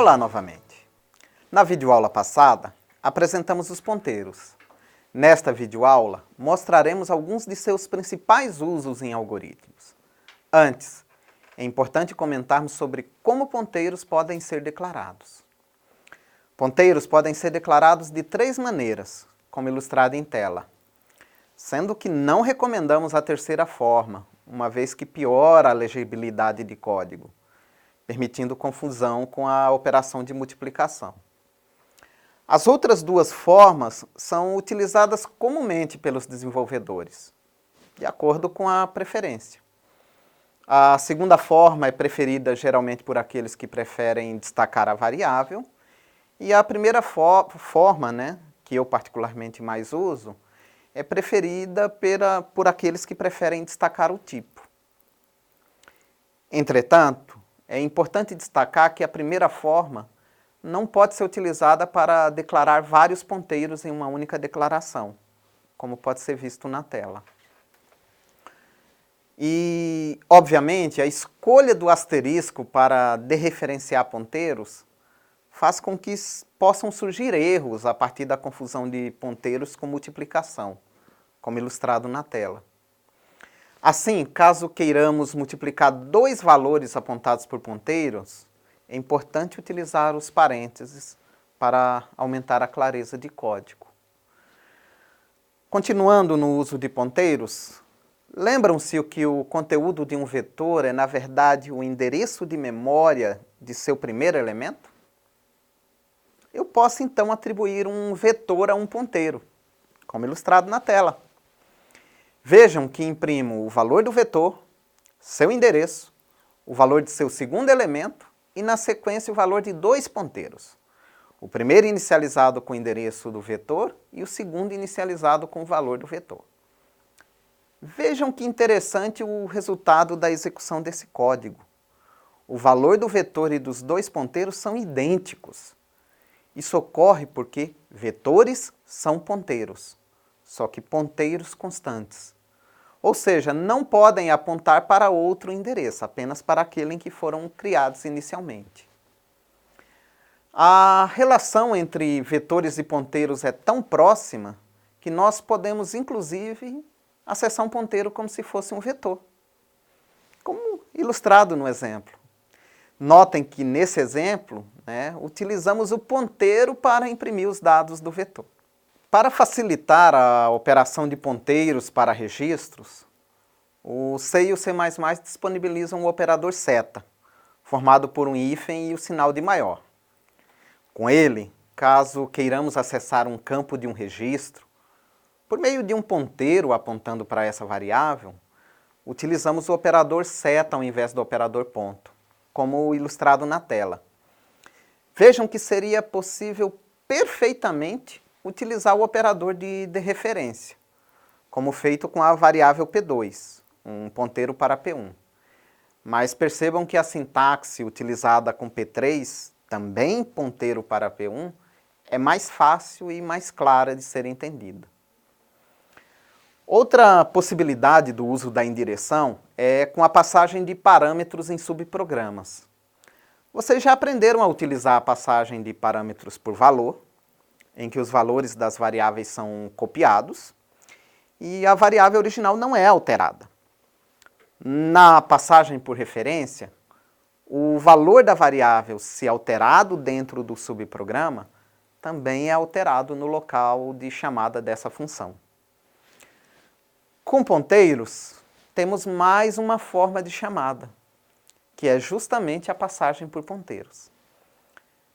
Olá novamente. Na videoaula passada, apresentamos os ponteiros. Nesta videoaula, mostraremos alguns de seus principais usos em algoritmos. Antes, é importante comentarmos sobre como ponteiros podem ser declarados. Ponteiros podem ser declarados de 3 maneiras, como ilustrado em tela, sendo que não recomendamos a terceira forma, uma vez que piora a legibilidade de código, permitindo confusão com a operação de multiplicação. As outras 2 formas são utilizadas comumente pelos desenvolvedores, de acordo com a preferência. A segunda forma é preferida geralmente por aqueles que preferem destacar a variável, e a primeira forma, que eu particularmente mais uso, é preferida por aqueles que preferem destacar o tipo. Entretanto, é importante destacar que a primeira forma não pode ser utilizada para declarar vários ponteiros em uma única declaração, como pode ser visto na tela. E, obviamente, a escolha do asterisco para dereferenciar ponteiros faz com que possam surgir erros a partir da confusão de ponteiros com multiplicação, como ilustrado na tela. Assim, caso queiramos multiplicar 2 valores apontados por ponteiros, é importante utilizar os parênteses para aumentar a clareza de código. Continuando no uso de ponteiros, lembram-se que o conteúdo de um vetor é, na verdade, o endereço de memória de seu primeiro elemento? Eu posso, então, atribuir um vetor a um ponteiro, como ilustrado na tela. Vejam que imprimo o valor do vetor, seu endereço, o valor de seu segundo elemento e, na sequência, o valor de 2 ponteiros. O primeiro inicializado com o endereço do vetor e o segundo inicializado com o valor do vetor. Vejam que interessante o resultado da execução desse código. O valor do vetor e dos 2 ponteiros são idênticos. Isso ocorre porque vetores são ponteiros, só que ponteiros constantes. Ou seja, não podem apontar para outro endereço, apenas para aquele em que foram criados inicialmente. A relação entre vetores e ponteiros é tão próxima que nós podemos, inclusive, acessar um ponteiro como se fosse um vetor, como ilustrado no exemplo. Notem que, nesse exemplo, utilizamos o ponteiro para imprimir os dados do vetor. Para facilitar a operação de ponteiros para registros, o C e o C++ disponibilizam o operador seta, formado por um hífen e o sinal de maior. Com ele, caso queiramos acessar um campo de um registro, por meio de um ponteiro apontando para essa variável, utilizamos o operador seta ao invés do operador ponto, como ilustrado na tela. Vejam que seria possível perfeitamente utilizar o operador de referência, como feito com a variável P2, um ponteiro para P1. Mas percebam que a sintaxe utilizada com P3, também ponteiro para P1, é mais fácil e mais clara de ser entendida. Outra possibilidade do uso da indireção é com a passagem de parâmetros em subprogramas. Vocês já aprenderam a utilizar a passagem de parâmetros por valor, em que os valores das variáveis são copiados e a variável original não é alterada. Na passagem por referência, o valor da variável, se alterado dentro do subprograma, também é alterado no local de chamada dessa função. Com ponteiros, temos mais uma forma de chamada, que é justamente a passagem por ponteiros.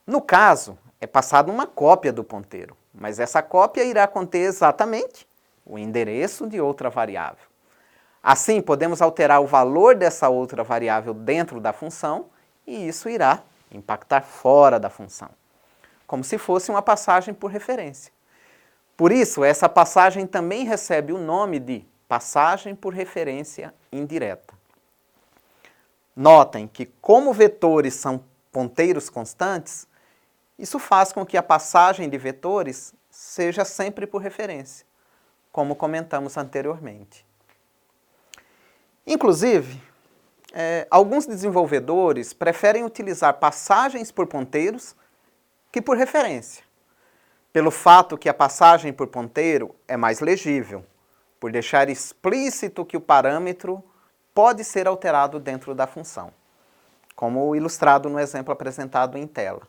No caso, é passada uma cópia do ponteiro, mas essa cópia irá conter exatamente o endereço de outra variável. Assim, podemos alterar o valor dessa outra variável dentro da função e isso irá impactar fora da função, como se fosse uma passagem por referência. Por isso, essa passagem também recebe o nome de passagem por referência indireta. Notem que, como vetores são ponteiros constantes, isso faz com que a passagem de vetores seja sempre por referência, como comentamos anteriormente. Inclusive, Alguns desenvolvedores preferem utilizar passagens por ponteiros que por referência, pelo fato que a passagem por ponteiro é mais legível, por deixar explícito que o parâmetro pode ser alterado dentro da função, como ilustrado no exemplo apresentado em tela.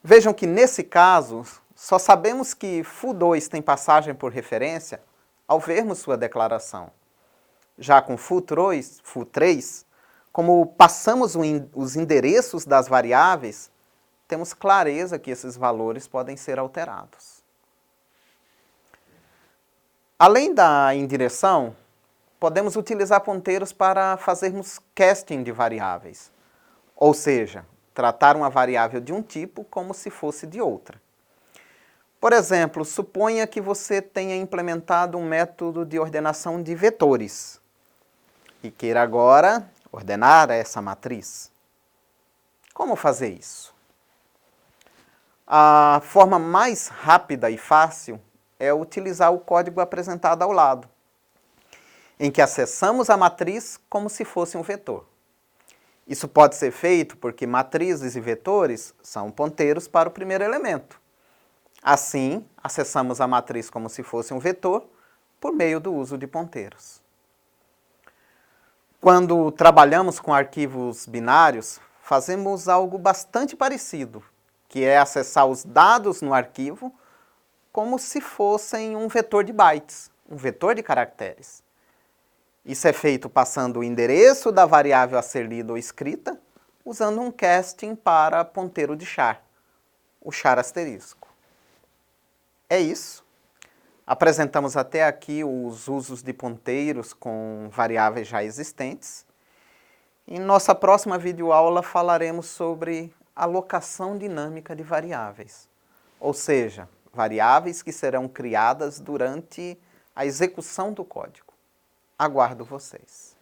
Vejam que nesse caso, só sabemos que foo2 tem passagem por referência ao vermos sua declaração. Já com foo3, como passamos os endereços das variáveis, temos clareza que esses valores podem ser alterados. Além da indireção, podemos utilizar ponteiros para fazermos casting de variáveis, ou seja, tratar uma variável de um tipo como se fosse de outra. Por exemplo, suponha que você tenha implementado um método de ordenação de vetores e queira agora ordenar essa matriz. Como fazer isso? A forma mais rápida e fácil é utilizar o código apresentado ao lado, em que acessamos a matriz como se fosse um vetor. Isso pode ser feito porque matrizes e vetores são ponteiros para o primeiro elemento. Assim, acessamos a matriz como se fosse um vetor por meio do uso de ponteiros. Quando trabalhamos com arquivos binários, fazemos algo bastante parecido, que é acessar os dados no arquivo como se fossem um vetor de bytes, um vetor de caracteres. Isso é feito passando o endereço da variável a ser lida ou escrita, usando um casting para ponteiro de char, o char asterisco. É isso. Apresentamos até aqui os usos de ponteiros com variáveis já existentes. Em nossa próxima videoaula falaremos sobre alocação dinâmica de variáveis, ou seja, variáveis que serão criadas durante a execução do código. Aguardo vocês.